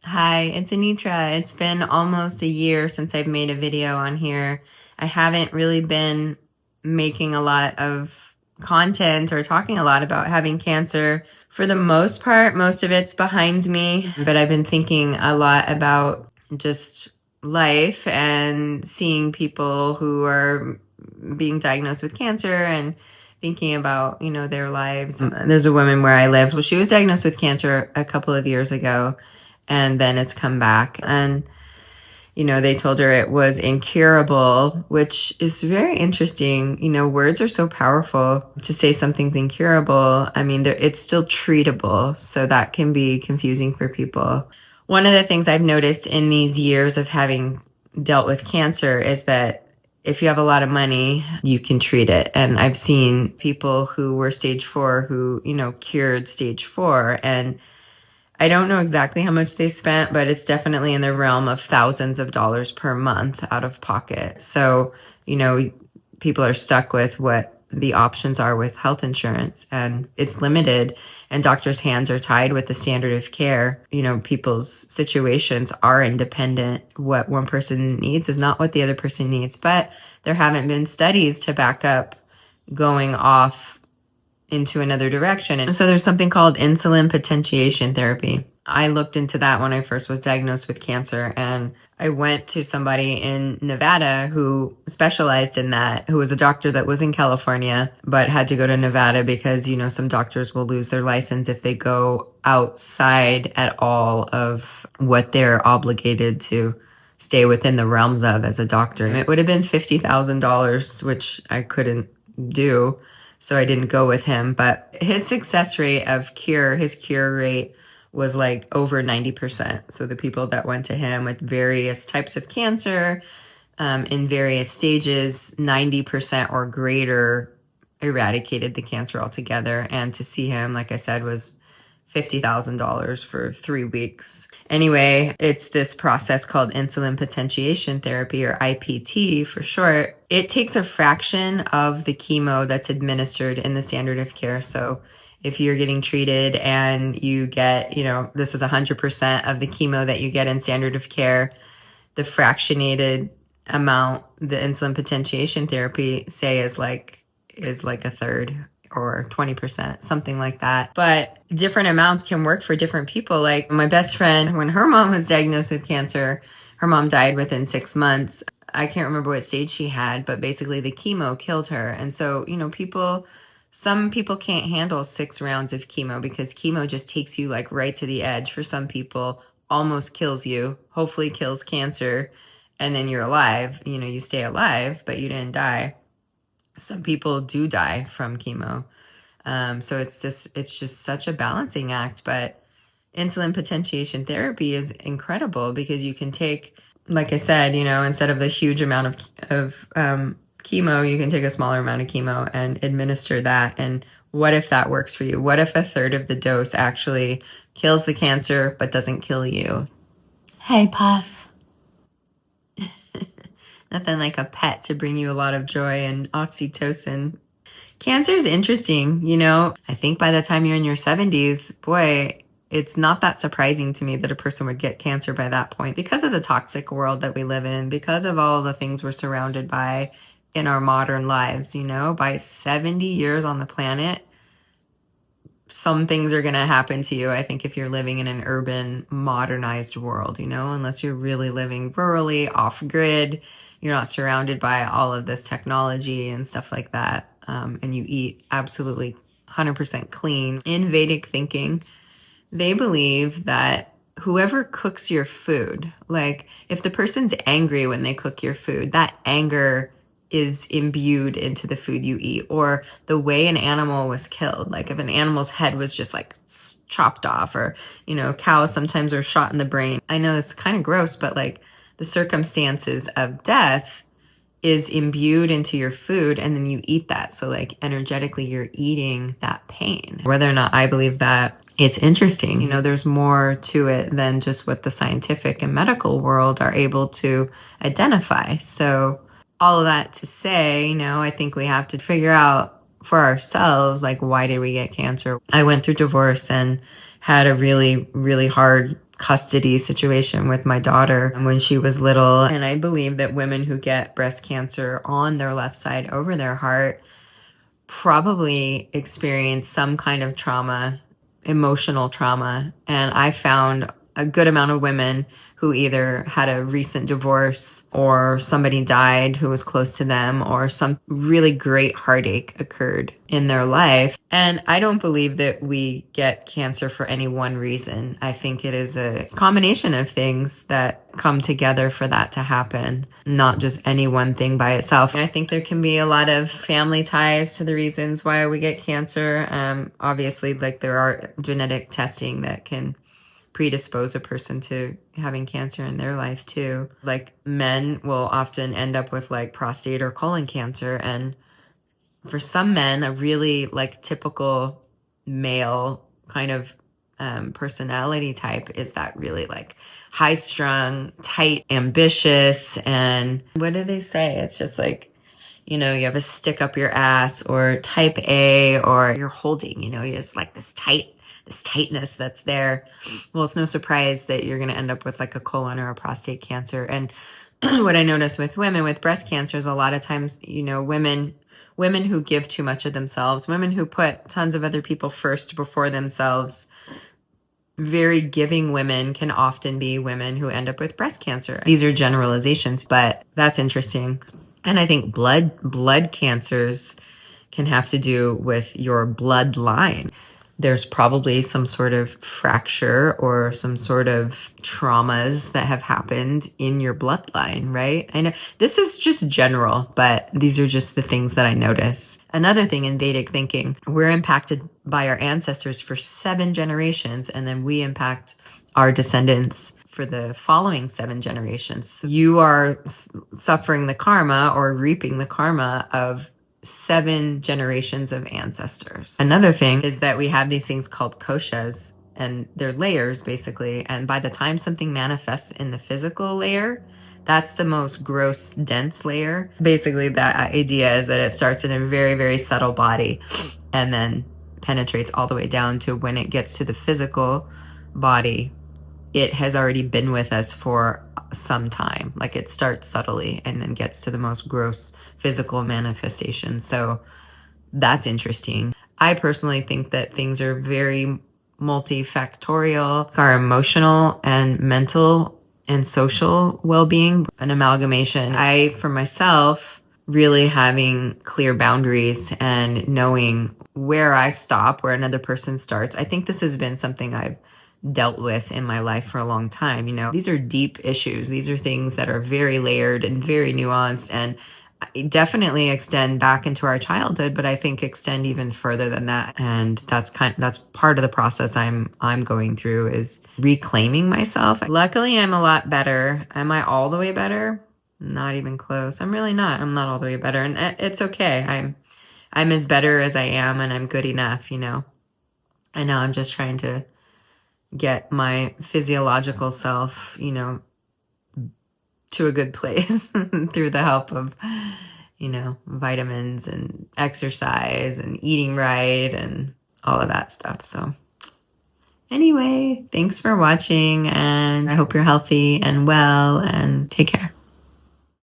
Hi, it's Anitra. It's been almost a year since I've made a video on here. I haven't really been making a lot of content or talking a lot about having cancer. For the most part, most of it's behind me, but I've been thinking a lot about just life and seeing people who are being diagnosed with cancer and thinking about, their lives. There's a woman where I live. Well, she was diagnosed with cancer a couple of years ago, and then it's come back. And, they told her it was incurable, which is very interesting. Words are so powerful. To say something's incurable, I mean, it's still treatable. So that can be confusing for people. One of the things I've noticed in these years of having dealt with cancer is that if you have a lot of money, you can treat it. And I've seen people who were stage 4 who, cured stage 4. And I don't know exactly how much they spent, but it's definitely in the realm of thousands of dollars per month out of pocket. So, people are stuck with what the options are with health insurance, and it's limited, and doctors' hands are tied with the standard of care. People's situations are independent. What one person needs is not what the other person needs, but there haven't been studies to back up going off into another direction. And so there's something called insulin potentiation therapy. I looked into that when I first was diagnosed with cancer, and I went to somebody in Nevada who specialized in that, who was a doctor that was in California, but had to go to Nevada because, some doctors will lose their license if they go outside at all of what they're obligated to stay within the realms of as a doctor. It would have been $50,000, which I couldn't do. So I didn't go with him, but his success rate of his cure rate was like over 90%. So the people that went to him with various types of cancer, in various stages, 90% or greater eradicated the cancer altogether. And to see him, like I said, was $50,000 for 3 weeks. Anyway, it's this process called insulin potentiation therapy, or IPT for short. It takes a fraction of the chemo that's administered in the standard of care. So if you're getting treated and you get, this is 100% of the chemo that you get in standard of care, the fractionated amount, the insulin potentiation therapy, say is like a third or 20%, something like that. But different amounts can work for different people. Like my best friend, when her mom was diagnosed with cancer, her mom died within 6 months. I can't remember what stage she had, but basically the chemo killed her. And so, some people can't handle 6 rounds of chemo because chemo just takes you like right to the edge. For some people, almost kills you, hopefully kills cancer, and then you're alive. You stay alive, but you didn't die. Some people do die from chemo. So it's just such a balancing act. But insulin potentiation therapy is incredible because you can take, like I said, instead of the huge amount of chemo, you can take a smaller amount of chemo and administer that. And what if that works for you? What if a third of the dose actually kills the cancer but doesn't kill you? Hey, Puff. Nothing like a pet to bring you a lot of joy and oxytocin. Cancer is interesting, I think by the time you're in your 70s, boy, it's not that surprising to me that a person would get cancer by that point because of the toxic world that we live in, because of all the things we're surrounded by in our modern lives. By 70 years on the planet, some things are going to happen to you, I think, if you're living in an urban, modernized world, unless you're really living rurally, off-grid, you're not surrounded by all of this technology and stuff like that, and you eat absolutely 100% clean. In Vedic thinking, they believe that whoever cooks your food, like if the person's angry when they cook your food, that anger is imbued into the food you eat, or the way an animal was killed. Like if an animal's head was just like chopped off, or, cows sometimes are shot in the brain. I know it's kind of gross, but like the circumstances of death is imbued into your food, and then you eat that. So like energetically, you're eating that pain. Whether or not I believe that, it's interesting. There's more to it than just what the scientific and medical world are able to identify. So all of that to say, I think we have to figure out for ourselves, like, why did we get cancer? I went through divorce and had a really, really hard custody situation with my daughter when she was little. And I believe that women who get breast cancer on their left side over their heart probably experience some kind of trauma, emotional trauma. And I found a good amount of women who either had a recent divorce or somebody died who was close to them or some really great heartache occurred in their life. And I don't believe that we get cancer for any one reason. I think it is a combination of things that come together for that to happen, not just any one thing by itself. I think there can be a lot of family ties to the reasons why we get cancer. Obviously, like there are genetic testing that can predispose a person to having cancer in their life too. Like men will often end up with like prostate or colon cancer. And for some men, a really like typical male kind of personality type is that really like high strung, tight, ambitious. And what do they say? It's just like, you know, you have a stick up your ass, or type A, or you're holding, you know, you're just like this tightness that's there. Well, it's no surprise that you're going to end up with like a colon or a prostate cancer. And what I notice with women with breast cancer is a lot of times, you know, women who give too much of themselves, women who put tons of other people first before themselves, very giving women can often be women who end up with breast cancer. These are generalizations, but that's interesting. And I think blood cancers can have to do with your bloodline. There's probably some sort of fracture or some sort of traumas that have happened in your bloodline, right? I know this is just general, but these are just the things that I notice. Another thing in Vedic thinking, we're impacted by our ancestors for 7 generations, and then we impact our descendants for the following 7 generations. You are suffering the karma or reaping the karma of 7 generations of ancestors. Another thing is that we have these things called koshas, and they're layers basically. And by the time something manifests in the physical layer, that's the most gross, dense layer. Basically, the idea is that it starts in a very, very subtle body and then penetrates all the way down to when it gets to the physical body. It has already been with us for some time. Like it starts subtly and then gets to the most gross physical manifestation. So that's interesting. I personally think that things are very multifactorial. Our emotional and mental and social well-being, an amalgamation. I, for myself, really having clear boundaries and knowing where I stop, where another person starts. I think this has been something I've dealt with in my life for a long time. You know, these are deep issues. These are things that are very layered and very nuanced, and definitely extend back into our childhood, but I think extend even further than that. And that's part of the process I'm going through, is reclaiming myself. Luckily, I'm a lot better. Am I all the way better? Not even close. I'm really not. I'm not all the way better, and it's okay. I'm as better as I am, and I'm good enough, you know. And now I'm just trying to get my physiological self, you know, to a good place through the help of, you know, vitamins and exercise and eating right and all of that stuff. So anyway, thanks for watching, and I hope you're healthy and well, and take care.